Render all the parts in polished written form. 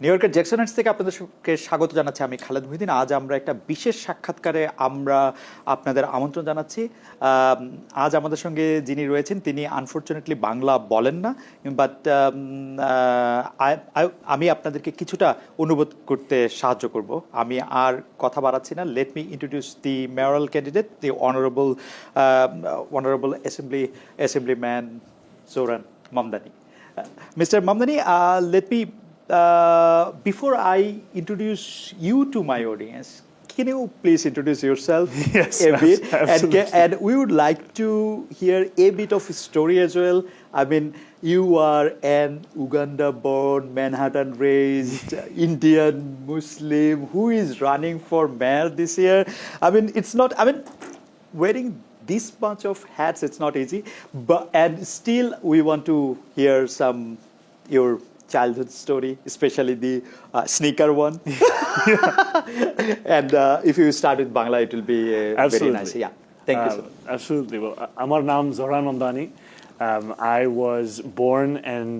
New ইয়র্কের Jackson Heights থেকে আপনাদেরকে স্বাগত জানাচ্ছি। আমি খালেদ মহিউদ্দিন। আজ আমরা একটা বিশেষ সাক্ষাৎকারে আপনাদের আমন্ত্রণ জানাচ্ছি। আজ আমাদের সঙ্গে যিনি রয়েছেন তিনি আনফর্চুনেটলি বাংলা বলেন না, বাট আমি আপনাদেরকে কিছুটা অনুবাদ করতে সাহায্য করব। আমি আর কথা বাড়াচ্ছি না। Let me introduce the mayoral candidate, the honourable assemblyman Zoran Mamdani. Mr. Mamdani, let me, before I introduce you to my audience, can you please introduce yourself a bit? And we would like to hear a bit of story as well. I mean, you are an Uganda-born, Manhattan-raised Indian Muslim who is running for mayor this year. I mean, wearing this bunch of hats, it's not easy, and still we want to hear your childhood story, especially the sneaker one. And if you start with Bangla, it will be very nice. Yeah, thank you so much. Absolutely. Well, Amar Naam Zoran Mamdani. I was born and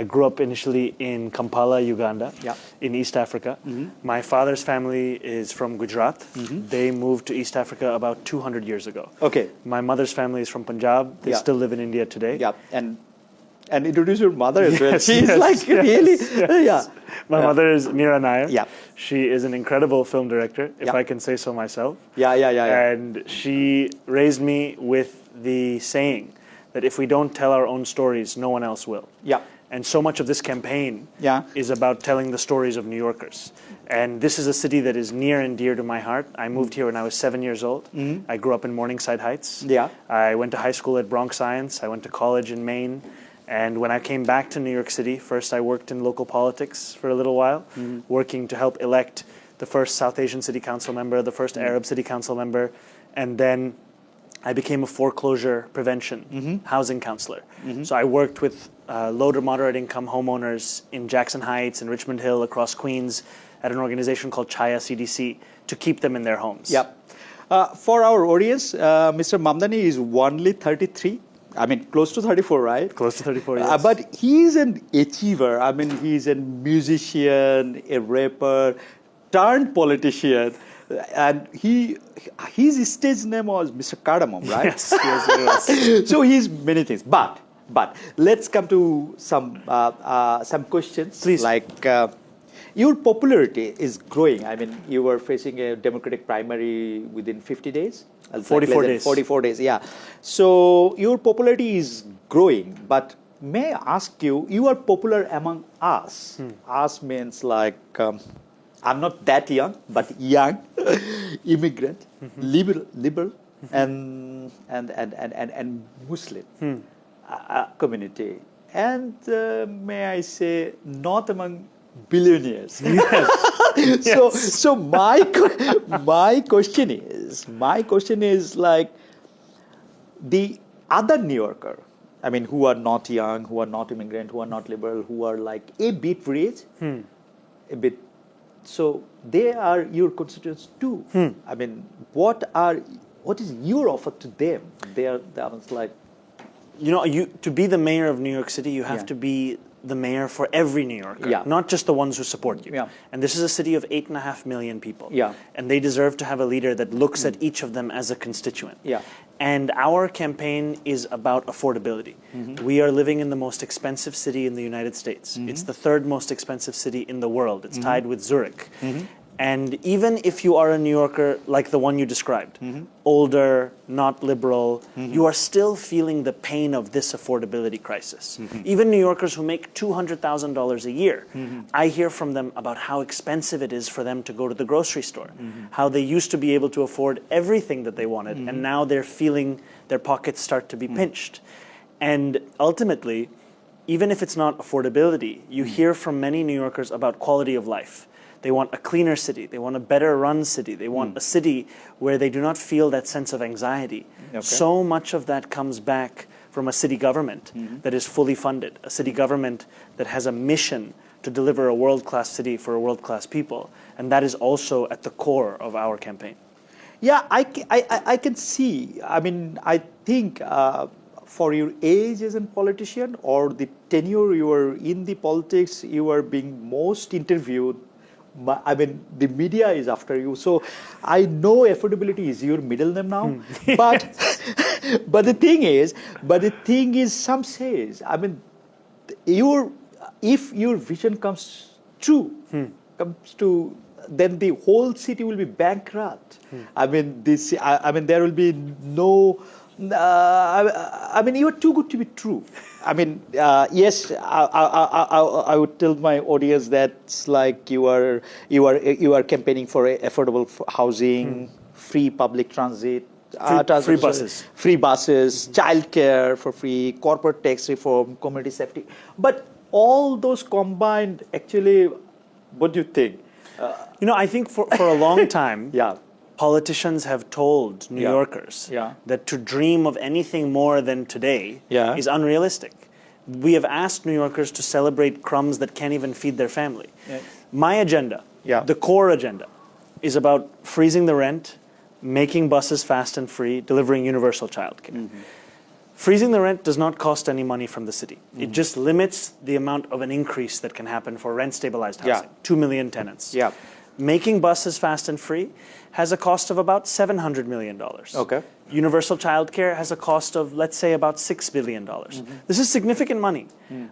I grew up initially in Kampala, Uganda, in East Africa. My father's family is from Gujarat. They moved to East Africa about 200 years ago. Okay. My mother's family is from Punjab. They still live in India today. Yeah, and introduce your mother as well. She's really, yes. My mother is Meera Nair. Yeah. She is an incredible film director, if I can say so myself. Yeah. And she raised me with the saying that if we don't tell our own stories, no one else will. Yeah. And so much of this campaign is about telling the stories of New Yorkers. And this is a city that is near and dear to my heart. I moved here when I was 7 years old. I grew up in Morningside Heights. Yeah. I went to high school at Bronx Science. I went to college in Maine. And when I came back to New York City, first I worked in local politics for a little while, working to help elect the first South Asian City Council member, the first Arab City Council member, and then I became a foreclosure prevention housing counselor. So I worked with low to moderate income homeowners in Jackson Heights and Richmond Hill across Queens at an organization called Chaya CDC to keep them in their homes. Yeah. For our audience, Mr. Mamdani is only 33. I mean, close to 34, right? Close to 34, yes. But he's an achiever. I mean, he's a musician, a rapper, turned politician. And his stage name was Mr. Cardamom, right? Yes. So he's many things. But let's come to some questions. Please. Like your popularity is growing. I mean, you were facing a Democratic primary within 50 days. 44 days. 44 days, yeah. So your popularity is growing. But may I ask you, you are popular among us. Us means like, I'm not that young, but young, immigrant, liberal, and Muslim community. And may I say, not among billionaires. So my question is like the other New Yorker, I mean, who are not young, who are not immigrant, who are not liberal, who are like a bit rich, a bit. So they are your constituents too. I mean, what is your offer to them? They are like, you know, to be the mayor of New York City, you have to be the mayor for every New Yorker, not just the ones who support you. And this is a city of 8.5 million people. And they deserve to have a leader that looks at each of them as a constituent. And our campaign is about affordability. We are living in the most expensive city in the United States. It's the third most expensive city in the world. It's tied with Zurich. And even if you are a New Yorker like the one you described, older, not liberal, you are still feeling the pain of this affordability crisis. Even New Yorkers who make $200,000 a year, I hear from them about how expensive it is for them to go to the grocery store, how they used to be able to afford everything that they wanted, and now they're feeling their pockets start to be pinched. And ultimately, even if it's not affordability, you hear from many New Yorkers about quality of life. They want a cleaner city. They want a better run city. They want a city where they do not feel that sense of anxiety. So much of that comes back from a city government that is fully funded, a city government that has a mission to deliver a world-class city for a world-class people. And that is also at the core of our campaign. Yeah, I can see. I mean, I think for your age as a politician or the tenure you are in the politics, you are being most interviewed. I mean, the media is after you. So I know affordability is your middle name now. But the thing is, some says, I mean, if your vision comes true, then the whole city will be bankrupt. I mean, there will be no. I mean, you are too good to be true. I mean, yes, I would tell my audience that's like you are campaigning for affordable housing, free public transit, free buses, childcare for free, corporate tax reform, community safety. But all those combined, actually, what do you think? I think for a long time, yeah. Politicians have told New Yorkers that to dream of anything more than today is unrealistic. We have asked New Yorkers to celebrate crumbs that can't even feed their family. Yeah. My agenda, the core agenda, is about freezing the rent, making buses fast and free, delivering universal childcare. Mm-hmm. Freezing the rent does not cost any money from the city. Mm-hmm. It just limits the amount of an increase that can happen for rent-stabilized housing, 2 million tenants. Yeah. Making buses fast and free has a cost of about $700 million. Okay. Universal childcare has a cost of, let's say, about $6 billion. Mm-hmm. This is significant money.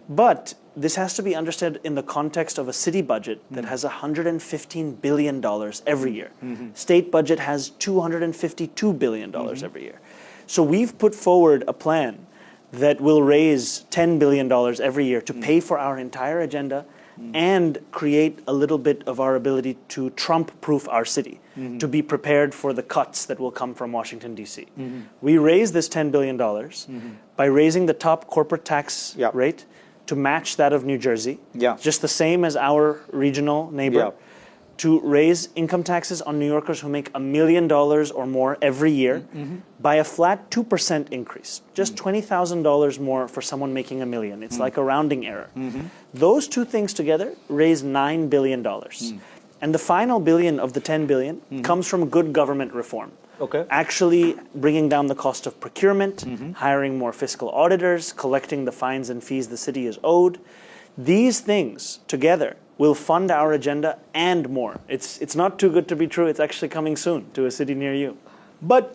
But this has to be understood in the context of a city budget that has $115 billion every year. Mm-hmm. State budget has $252 billion every year. So we've put forward a plan that will raise $10 billion every year to pay for our entire agenda and create a little bit of our ability to Trump-proof our city, to be prepared for the cuts that will come from Washington, D.C. We raised this $10 billion by raising the top corporate tax rate to match that of New Jersey, just the same as our regional neighbor, to raise income taxes on New Yorkers who make $1 million or more every year by a flat 2% increase, just $20,000 more for someone making $1 million. It's like a rounding error. Those two things together raise $9 billion. And the final billion of the $10 billion comes from good government reform. Okay. Actually bringing down the cost of procurement, hiring more fiscal auditors, collecting the fines and fees the city is owed. These things together will fund our agenda and more. It's not too good to be true. It's actually coming soon to a city near you. But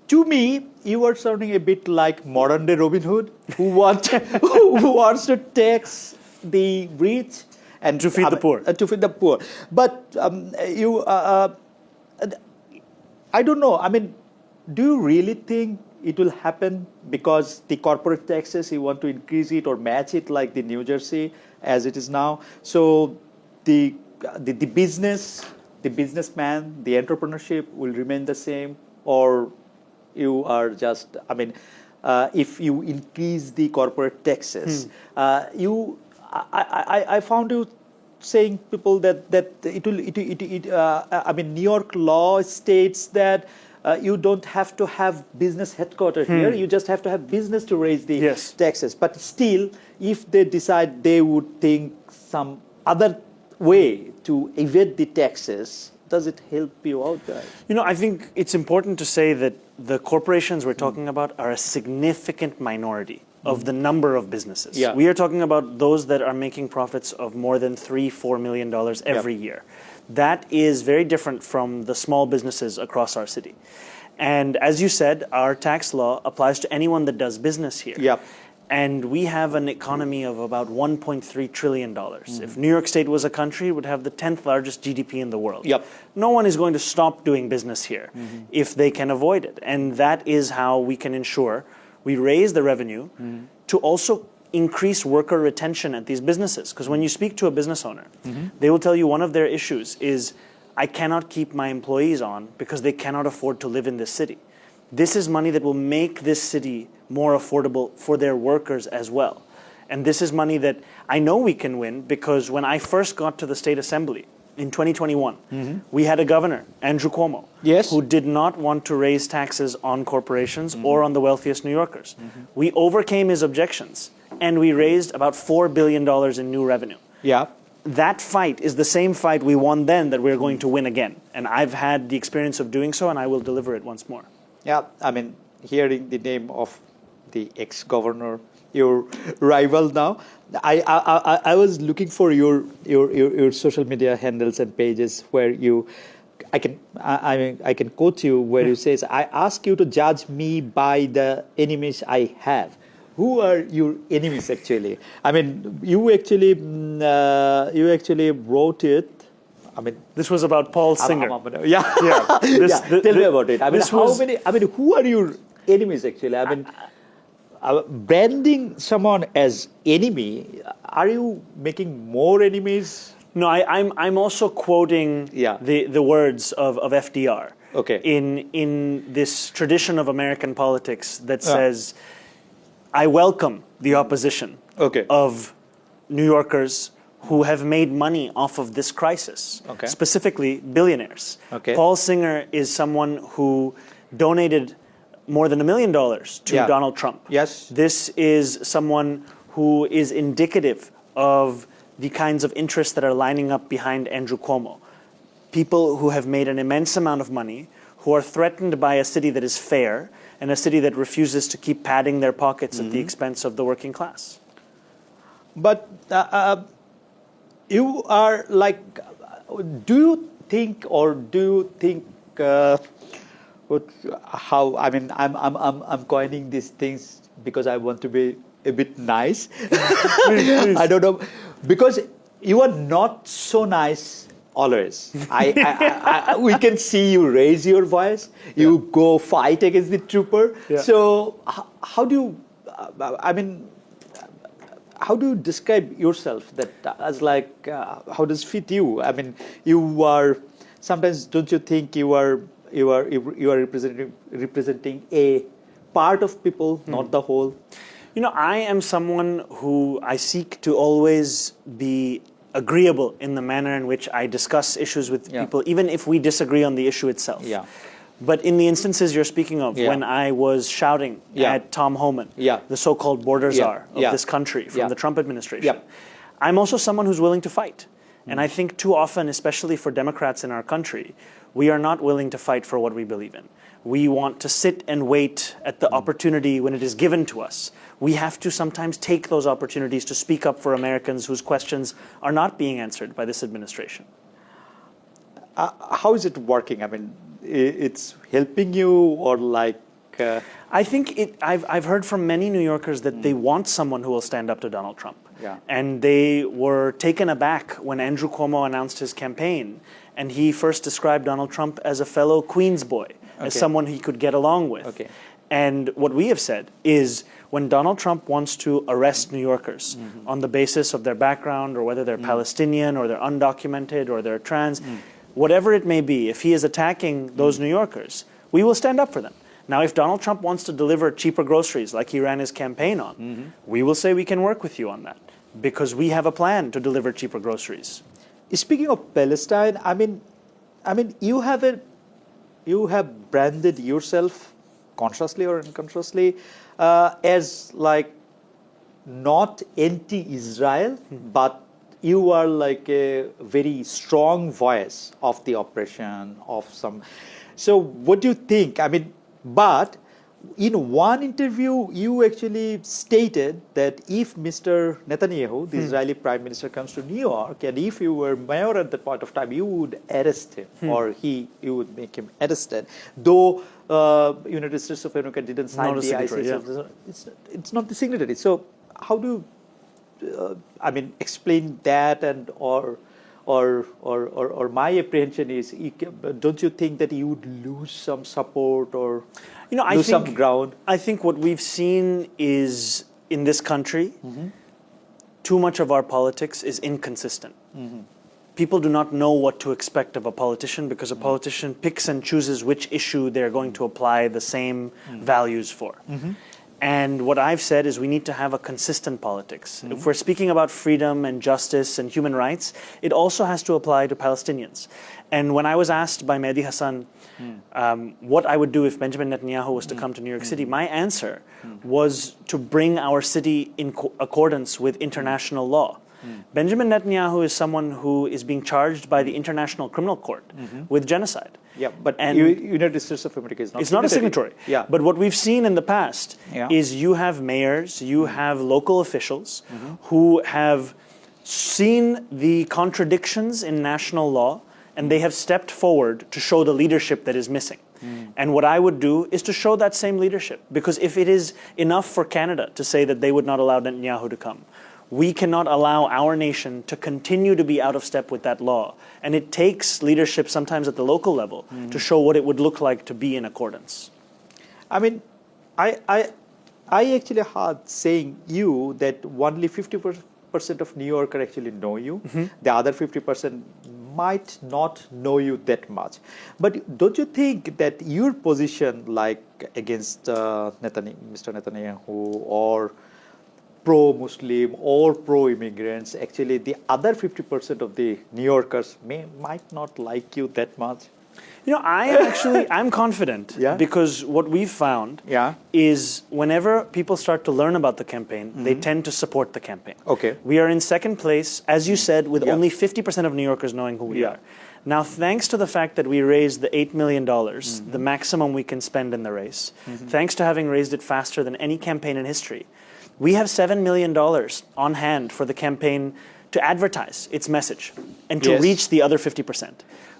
to me, you are sounding a bit like modern-day Robin Hood, who wants to tax the rich and to feed the poor. To feed the poor. But I don't know. I mean, do you really think it will happen because the corporate taxes, you want to increase it or match it like the New Jersey as it is now? So the businessman, the entrepreneurship will remain the same, or you are just, I mean, if you increase the corporate taxes, I found you saying people that it will, I mean, New York law states that you don't have to have business headquarters here. You just have to have business to raise the taxes. But still, if they decide they would think some other way to evade the taxes, does it help you out, guys? I think it's important to say that the corporations we're talking about are a significant minority of the number of businesses. Yeah. We are talking about those that are making profits of more than $3-4 million every year. That is very different from the small businesses across our city. And as you said, our tax law applies to anyone that does business here. Yep. And we have an economy of about $1.3 trillion. If New York State was a country, it would have the 10th largest GDP in the world. Yep. No one is going to stop doing business here if they can avoid it. And that is how we can ensure we raise the revenue to also increase worker retention at these businesses. Because when you speak to a business owner, they will tell you one of their issues is, I cannot keep my employees on because they cannot afford to live in this city. This is money that will make this city more affordable for their workers as well. And this is money that I know we can win because when I first got to the state assembly in 2021, we had a governor, Andrew Cuomo, who did not want to raise taxes on corporations or on the wealthiest New Yorkers. We overcame his objections and we raised about $4 billion in new revenue. Yeah. That fight is the same fight we won then that we're going to win again. And I've had the experience of doing so, and I will deliver it once more. Yeah, I mean, hearing the name of the ex-governor, your rival now. I was looking for your social media handles and pages where I can quote you where you says, "I ask you to judge me by the enemies I have." Who are your enemies actually? I mean, you actually wrote it. I mean, this was about Paul Singer. Yeah. Tell me about it. I mean, who are your enemies actually? I mean, branding someone as enemy, are you making more enemies? No, I'm also quoting the words of FDR. Okay. In this tradition of American politics that says, I welcome the opposition of New Yorkers who have made money off of this crisis, specifically billionaires. Paul Singer is someone who donated more than $1 million to Donald Trump. Yes. This is someone who is indicative of the kinds of interests that are lining up behind Andrew Cuomo. People who have made an immense amount of money, who are threatened by a city that is fair and a city that refuses to keep padding their pockets at the expense of the working class. But you are like, do you think how, I mean, I'm coining these things because I want to be a bit nice. Please. I don't know, because you are not so nice always. We can see you raise your voice, you go fight against the trooper. So how do you, how do you describe yourself that as like, how does it fit you? I mean, you are, sometimes don't you think you are representing a part of people, not the whole? You know, I am someone who I seek to always be agreeable in the manner in which I discuss issues with people, even if we disagree on the issue itself. But in the instances you're speaking of, when I was shouting at Tom Homan, the so-called border czar of this country from the Trump administration, I'm also someone who's willing to fight. And I think too often, especially for Democrats in our country, we are not willing to fight for what we believe in. We want to sit and wait at the opportunity when it is given to us. We have to sometimes take those opportunities to speak up for Americans whose questions are not being answered by this administration. How is it working? I mean, it's helping you, or like... I think I've heard from many New Yorkers that they want someone who will stand up to Donald Trump. And they were taken aback when Andrew Cuomo announced his campaign, and he first described Donald Trump as a fellow Queens boy, as someone he could get along with. And what we have said is, when Donald Trump wants to arrest New Yorkers on the basis of their background, or whether they're Palestinian, or they're undocumented, or they're trans, whatever it may be, if he is attacking those New Yorkers, we will stand up for them. Now, if Donald Trump wants to deliver cheaper groceries like he ran his campaign on, we will say we can work with you on that, because we have a plan to deliver cheaper groceries. Speaking of Palestine, I mean, you have branded yourself, consciously or unconsciously, as like not anti-Israel, but you are like a very strong voice of the oppression of some. So what do you think? I mean, but in one interview, you actually stated that if Mr. Netanyahu, the Israeli Prime Minister, comes to New York, and if you were mayor at that point of time, you would arrest him, or you would make him arrested. Though United States of America didn't sign the ICC, it's not the signatory. So how do you, explain that, and or my apprehension is, don't you think that you would lose some support or lose some ground? I think what we've seen is, in this country, too much of our politics is inconsistent. People do not know what to expect of a politician, because a politician picks and chooses which issue they're going to apply the same values for. And what I've said is we need to have a consistent politics. If we're speaking about freedom and justice and human rights, it also has to apply to Palestinians. And when I was asked by Mehdi Hasan what I would do if Benjamin Netanyahu was to come to New York City, my answer was to bring our city in accordance with international law. Benjamin Netanyahu is someone who is being charged by the International Criminal Court with genocide. Yeah, but United States of America is not. It's not a signatory. Yeah. But what we've seen in the past is you have mayors, you have local officials who have seen the contradictions in national law, and they have stepped forward to show the leadership that is missing. And what I would do is to show that same leadership. Because if it is enough for Canada to say that they would not allow Netanyahu to come, we cannot allow our nation to continue to be out of step with that law. And it takes leadership sometimes at the local level to show what it would look like to be in accordance. I mean, I actually heard saying you that only 50% of New Yorkers actually know you. The other 50% might not know you that much. But don't you think that your position, like against Mr. Netanyahu or pro-Muslim or pro-immigrants, actually the other 50% of the New Yorkers might not like you that much? You know, I'm confident because what we've found is whenever people start to learn about the campaign, they tend to support the campaign. Okay. We are in second place, as you said, with only 50% of New Yorkers knowing who we are. Now, thanks to the fact that we raised the $8 million, the maximum we can spend in the race, thanks to having raised it faster than any campaign in history, we have $7 million on hand for the campaign to advertise its message and to reach the other 50%.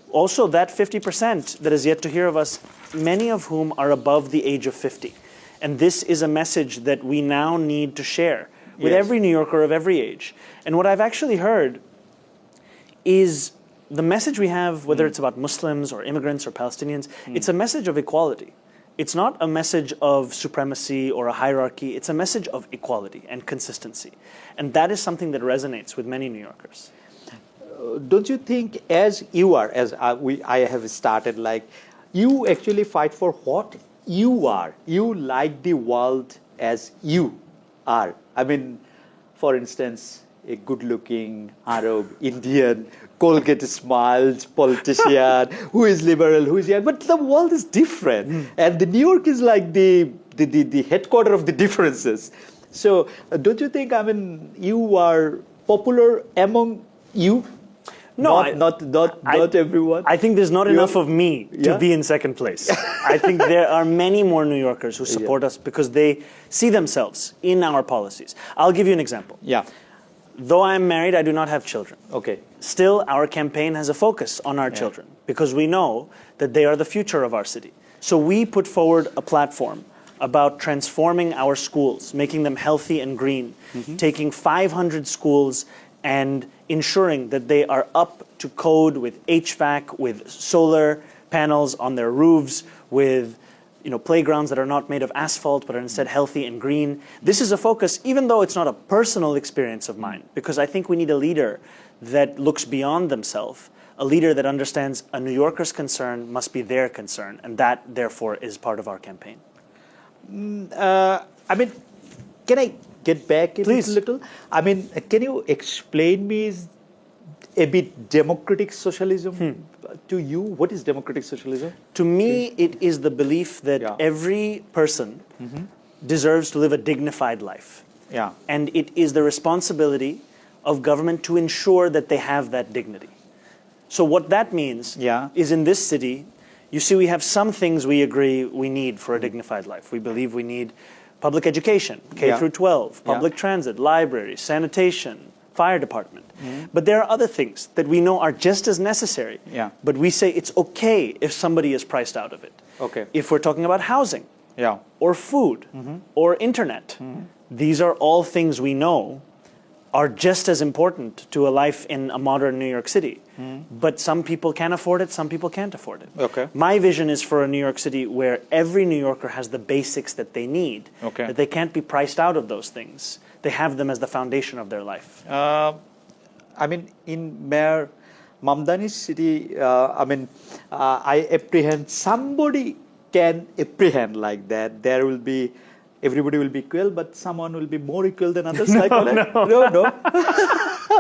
Also, that 50% that is yet to hear of us, many of whom are above the age of 50. And this is a message that we now need to share with every New Yorker of every age. And what I've actually heard is the message we have, whether it's about Muslims or immigrants or Palestinians, it's a message of equality. It's not a message of supremacy or a hierarchy. It's a message of equality and consistency. And that is something that resonates with many New Yorkers. Don't you think, as you are, I have started, like, you actually fight for what you are. You like the world as you are. I mean, for instance, a good-looking Arab, Indian, Colgate smiles politician who is liberal, who is young. But the world is different. And the New York is like the headquarters of the differences. So don't you think, I mean, you are popular among you? No, not everyone. I think there's not enough of me to be in second place. I think there are many more New Yorkers who support us because they see themselves in our policies. I'll give you an example. Though I'm married, I do not have children. Okay. Still, our campaign has a focus on our children because we know that they are the future of our city. So we put forward a platform about transforming our schools, making them healthy and green, taking 500 schools and ensuring that they are up to code with HVAC, with solar panels on their roofs, with playgrounds that are not made of asphalt but are instead healthy and green. This is a focus, even though it's not a personal experience of mine, because I think we need a leader that looks beyond themselves, a leader that understands a New Yorker's concern must be their concern, and that, therefore, is part of our campaign. I mean, can I get back a little? I mean, can you explain me a bit democratic socialism to you? What is democratic socialism? To me, it is the belief that every person deserves to live a dignified life. And it is the responsibility of government to ensure that they have that dignity. So what that means is in this city, you see, we have some things we agree we need for a dignified life. We believe we need public education, K through 12, public transit, libraries, sanitation, fire department. But there are other things that we know are just as necessary. But we say it's okay if somebody is priced out of it. If we're talking about housing, or food, or internet, these are all things we know are just as important to a life in a modern New York City. But some people can afford it, some people can't afford it. My vision is for a New York City where every New Yorker has the basics that they need, that they can't be priced out of those things. They have them as the foundation of their life. I mean, in Mayor Mamdani's city, I apprehend somebody can apprehend like that. There will be, everybody will be equal, but someone will be more equal than others. No.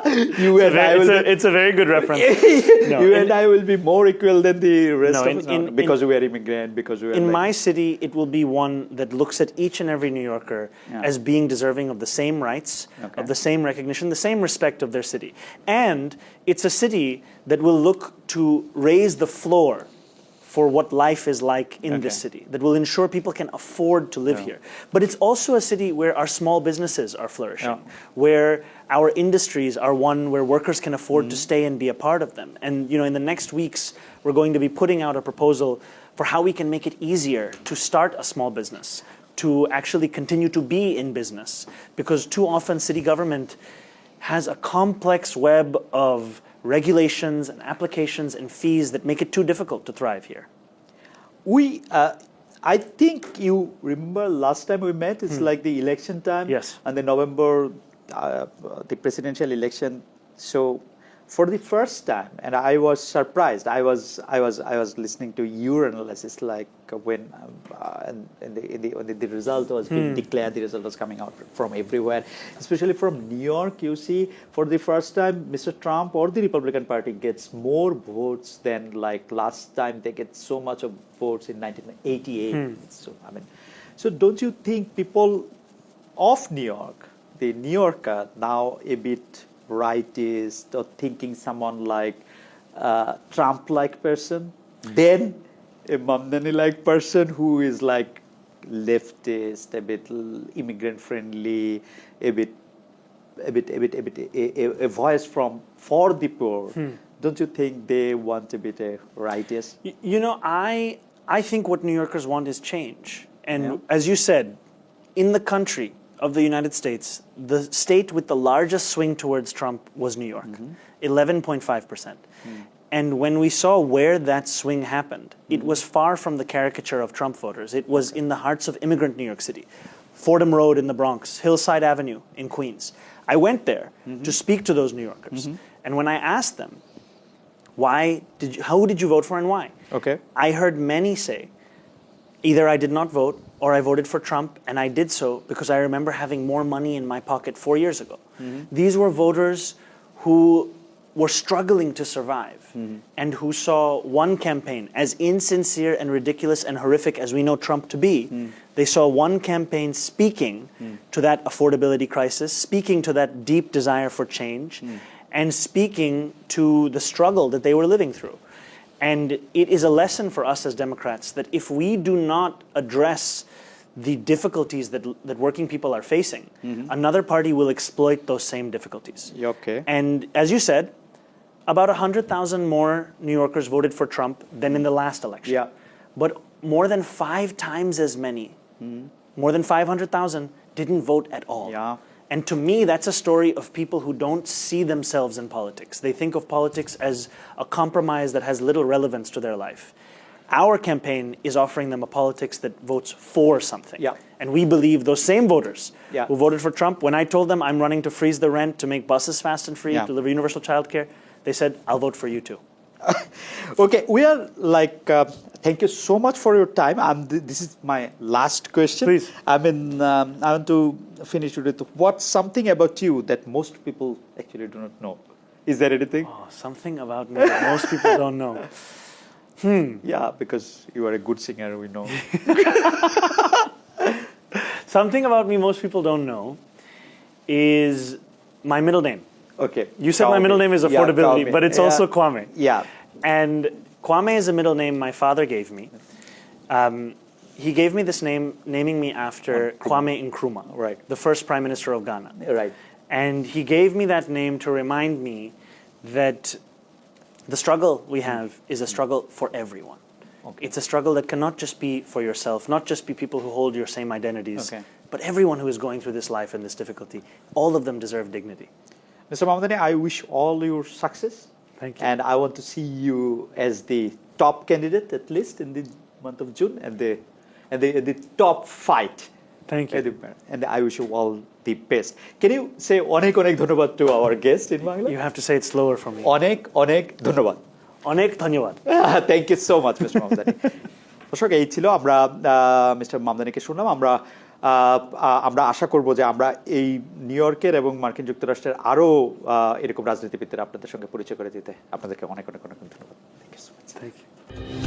You and I will. It's a very good reference. You and I will be more equal than the rest of us. Because we are immigrant, because we are. In my city, it will be one that looks at each and every New Yorker as being deserving of the same rights, of the same recognition, the same respect of their city. And it's a city that will look to raise the floor for what life is like in this city, that will ensure people can afford to live here. But it's also a city where our small businesses are flourishing, where our industries are one where workers can afford to stay and be a part of them. And in the next weeks, we're going to be putting out a proposal for how we can make it easier to start a small business, to actually continue to be in business. Because too often city government has a complex web of regulations and applications and fees that make it too difficult to thrive here. I think you remember last time we met, it's like the election time. Yes. And the November, the presidential election. So for the first time, and I was surprised, I was listening to your analysis, like when the result was being declared, the result was coming out from everywhere, especially from New York. You see, for the first time, Mr. Trump or the Republican Party gets more votes than like last time they get so much of votes in 1988. So don't you think people of New York, the New Yorker, now a bit rightist or thinking someone like Trump-like person, then a Mamdani-like person who is like leftist, a bit immigrant-friendly, a voice for the poor. Don't you think they want a bit rightist? I think what New Yorkers want is change. And as you said, in the country of the United States, the state with the largest swing towards Trump was New York, 11.5%. And when we saw where that swing happened, it was far from the caricature of Trump voters. It was in the hearts of immigrant New York City. Fordham Road in the Bronx, Hillside Avenue in Queens. I went there to speak to those New Yorkers. And when I asked them, how did you vote for and why? Okay. I heard many say, either I did not vote or I voted for Trump, and I did so because I remember having more money in my pocket 4 years ago. These were voters who were struggling to survive and who saw one campaign, as insincere and ridiculous and horrific as we know Trump to be, they saw one campaign speaking to that affordability crisis, speaking to that deep desire for change, and speaking to the struggle that they were living through. And it is a lesson for us as Democrats that if we do not address the difficulties that working people are facing, another party will exploit those same difficulties. Okay. And as you said, about 100,000 more New Yorkers voted for Trump than in the last election. Yeah. But more than 5 times as many, more than 500,000 didn't vote at all. Yeah. And to me, that's a story of people who don't see themselves in politics. They think of politics as a compromise that has little relevance to their life. Our campaign is offering them a politics that votes for something. Yeah. And we believe those same voters Yeah. who voted for Trump, when I told them I'm running to freeze the rent, to make buses fast and free, Yeah. to deliver universal childcare, they said, I'll vote for you too. Okay, we are like, thank you so much for your time. This is my last question. Please. I want to finish with what's something about you that most people actually do not know? Is there anything? Oh, something about me that most people don't know. Yeah, because you are a good singer, we know. Something about me most people don't know is my middle name. Okay. You said my middle name is affordability, but it's also Kwame. Yeah. And Kwame is a middle name my father gave me. He gave me this name, naming me after Kwame Nkrumah, right, the first Prime Minister of Ghana. Right. And he gave me that name to remind me that the struggle we have is a struggle for everyone. Okay. It's a struggle that cannot just be for yourself, not just be people who hold your same identities, but everyone who is going through this life and this difficulty. All of them deserve dignity. Mr. Mamdani, I wish all your success. Thank you. And I want to see you as the top candidate, at least in the month of June, and the top fight. Thank you. And I wish you all the best. Can you say onek dhanyabad to our guest in Bangla? You have to say it slower for me. Onek dhanyabad. Onek dhanyabad. Thank you so much, Mr. Mamdani. দর্শক, এই ছিল আমরা mister মামদানিকে শুনলাম। আমরা আশা করব যে আমরা এই নিউ ইয়র্কের এবং মার্কিন যুক্তরাষ্ট্রের আরো এরকম রাজনীতিবিদদের আপনাদের সঙ্গে পরিচয় করে দিতে আপনাদেরকে অনেক অনেক অনেক ধন্যবাদ। Thank you so much. Thank you.